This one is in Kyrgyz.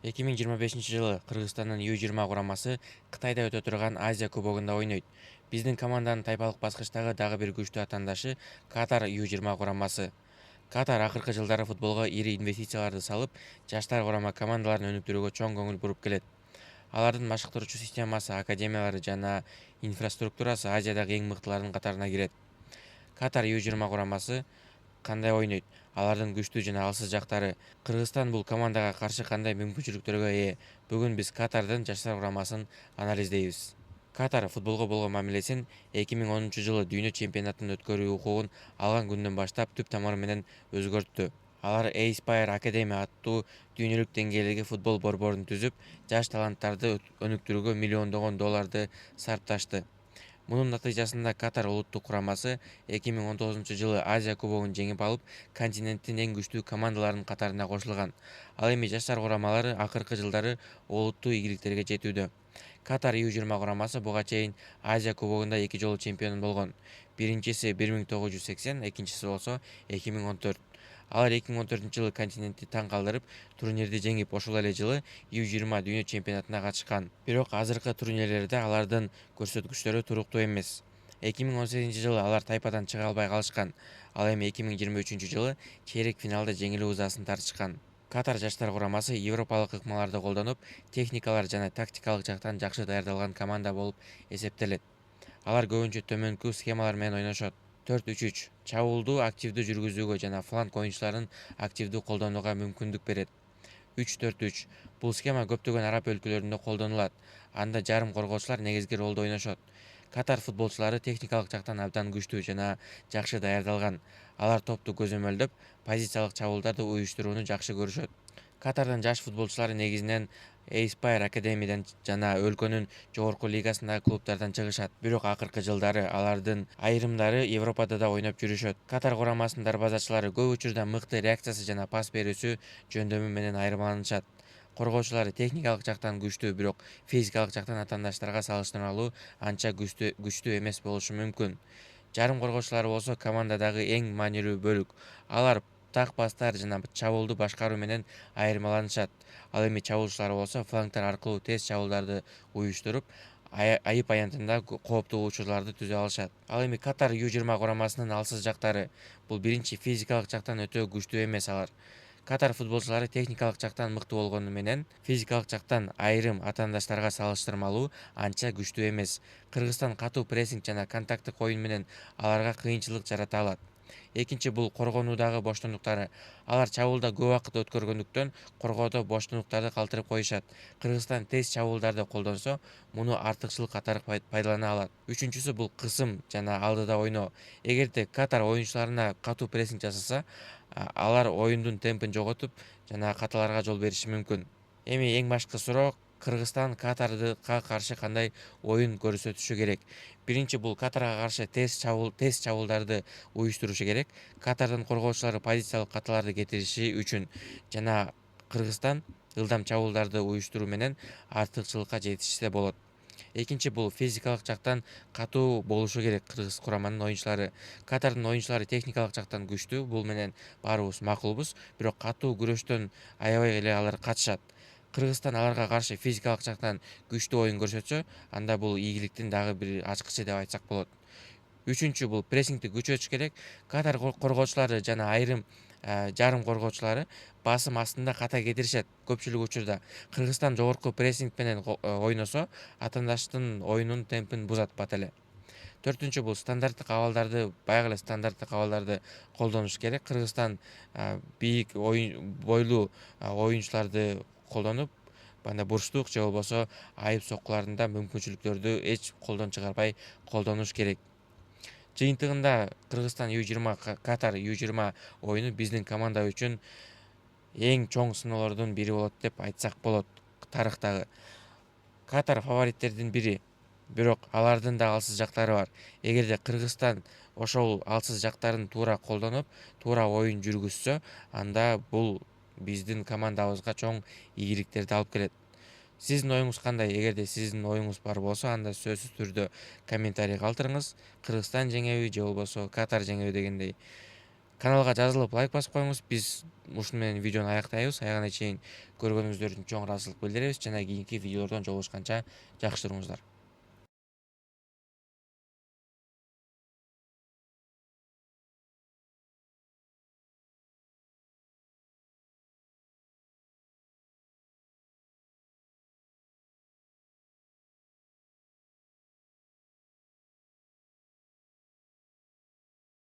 2025-жылы Кыргызстандын U20 курамасы Кытайда өтө турган Азия кубогунда ойнойт. Биздин команданын тайпалык баскычтагы дагы бир күчтүү атандашы Катар U20 курамасы. Катар акыркы жылдары футболго ири инвестицияларды салып, жаштар курама командаларын өнүктүрүүгө чоң көңүл буруп келет. Алардын машыктыруучу системасы, академиялары жана инфраструктурасы Азиядагы эң мыктылардын катарына кирет. Катар U20 курамасы кандай ойнойт, алардын күчтүү жана алсыз жактары, Кыргызстан бул командага каршы кандай мүмкүнчүлүктөргө ээ? Бүгүн биз Катардын жаштар курамасын анализдейбиз. Катар футболго болгон мамилесин 2010-жылы дүйнө чемпионатын өткөрүү укугун алган күндөн баштап түп тамыры менен өзгөрттү. Алар Aspire Academy аттуу дүйнөлүк деңгээлдеги футбол борборун түзүп, жаш таланттарды өнүктүрүүгө миллиондогон долларды сарпташты. Мунун натыйжасында Катар улуттук курамасы 2019-жылы Азия кубогун жеңип алып, континенттин эң күчтүү командаларынын катарына кошулган. Ал эми жаштар курамалары акыркы жылдары олуттуу ийгиликтерге жетүүдө. Катар U20 курамасы буга чейин Азия кубогунда 2 жолу чемпион болгон. Биринчиси 1980, экинчиси болсо 2014. Алар 2014-жылы континентти таң калтырып, турнирди жеңип, ошол эле жылы U20 дүйнө чемпионатына катышкан. Бирок азыркы турнирлерде алардын көрсөткүчтөрү туруктуу эмес. 2018-жылы алар тайпадан чыга албай калышкан. Ал эми 2023-жылы чейрек финалда жеңилүү ызасын тартышкан. Катар жаштар курамасы европалык ыкмаларды колдонуп, техникалар жана тактикалык жактан жакшы даярдалган команда болуп эсептелет. Алар көбүнчө төмөнкү схемалар менен ойношот. 4-3-3 чабуулду активдүү жүргүзүүгө жана фланг оюнчуларын активдүү колдонууга мүмкүндүк берет. 3-4-3 бул схема көптөгөн араб өлкөлөрүндө колдонулат. Анда жарым коргоочулар негизги ролду ойношот. Катар футболчулары техникалык жактан абдан күчтүү жана жакшы даярдалган. Алар топту көзөмөлдөп, позициялык чабуулдарды уюштурууну жакшы көрүшөт. Катардын жаш футболчулары негизинен Aspire Academy'ден жана өлкөнүн жогорку лигасындагы клубтардан чыгышат. Бирок акыркы жылдары алардын айрымдары Европада да ойноп жүрүшөт. Катар курамасынын дарбазачылары көп учурда мыкты реакциясы жана пас берүүсү жөндөмү менен айырмаланышат. Коргоочулары техникалык жактан күчтүү, бирок физикалык жактан атандаштарга салыштырмалуу анча күчтүү эмес болушу мүмкүн. Жарым коргоочулары болсо командадагы эң маанилүү бөлүк. Алар так пастар жана чабуулду башкаруу менен айырмаланышат. Ал эми чабуулчулар болсо флангтар аркылуу тез чабуулдарды уюштуруп, айып аянтында кооптуу учурларды түзө алышат. Ал эми Катар U20 курамасынын алсыз жактары. Бул биринчи, физикалык жактан өтө күчтүү эмес алар. Катар футболчулары техникалык жактан мыкты болгону менен, физикалык жактан айрым атаандаштарга салыштырмалуу анча күчтүү эмес. Кыргызстан катуу прессинг жана контакттык оюн менен аларга кыйынчылык жарата алат. Экинчи, бул коргонуудагы боштондуктары. Алар чабуулда көп убакыт өткөргөндүктөн коргоодо боштондуктарды калтырып коюшат. Кыргызстан тез чабуулдарды колдонсо, муну артыкчылык катары пайдалана алат. Үчүнчүсү, бул кысым жана алдыда ойноо. Эгерде Катар оюнчуларына катуу прессинг жасаса, алар оюндун темпин жоготуп жана каталарга жол бериши мүмкүн. Эми эң башкы суроо, Кыргызстан Катарга каршы кандай оюн көрсөтүшү керек? Биринчи, бул Катарга каршы тез чабуулдарды уюштурушу керек. Катардын коргоочулары позициялык каталарды кетириши үчүн жана Кыргызстан ылдам чабуулдарды уюштуруу менен артыкчылыкка жетишсе болот. Экинчи, бул физикалык жактан катуу болушу керек кыргыз кураманын оюнчулары. Катардын оюнчулары техникалык жактан күчтүү, бул менен баарыбыз макулбуз, бирок катуу күрөштөн аябай эле алар качышат. Кыргызстан аларга каршы физикалык жактан күчтүү оюн көрсөтсө, анда бул ийгиликтин дагы бир ачкычы деп айтсак болот. Үчүнчү, бул прессингди күчөтүш керек. Катар коргоочулары жана айрым жарым коргоочулары басым астында ката кетиришет көпчүлүк учурда. Кыргызстан жогорку прессинг менен ойносо, атаандаштын оюнунун темпин бузат бат эле. Төртүнчү, бул стандарттык абалдарды, баягы эле стандарттык абалдарды колдонуш керек. Кыргызстан бийик бойлуу оюнчуларды колдонуп, мындай бурчтук же болбосо айып соккуларында мүмкүнчүлүктөрдү эч колдон чыгарбай колдонуш керек. Жыйынтыгында Кыргызстан U20 Катар U20 оюну биздин команда үчүн эң чоң сыноолордун бири болот деп айтсак болот тарыхтагы. Катар фавориттердин бири, бирок алардын да алсыз жактары бар. Эгерде Кыргызстан ошол алсыз жактарын туура колдонуп, туура оюн жүргүзсө, анда бул биздин командабызга чоң ийгиликтерди алып келет. Сиздин оюңуз кандай? Эгерде сиздин оюңуз бар болсо, анда сөзсүз түрдө комментарий калтырыңыз. Кыргызстан жеңеби же болбосо Катар жеңеби дегендей. Каналга жазылып лайк басып коюңуз. Биз ушуну менен видеону аяктайбыз. Аягына чейин көргөнүңүздөр үчүн чоң ыраазычылык билдиребиз жана кийинки видеолордон жолугушканча жакшы туруңуздар.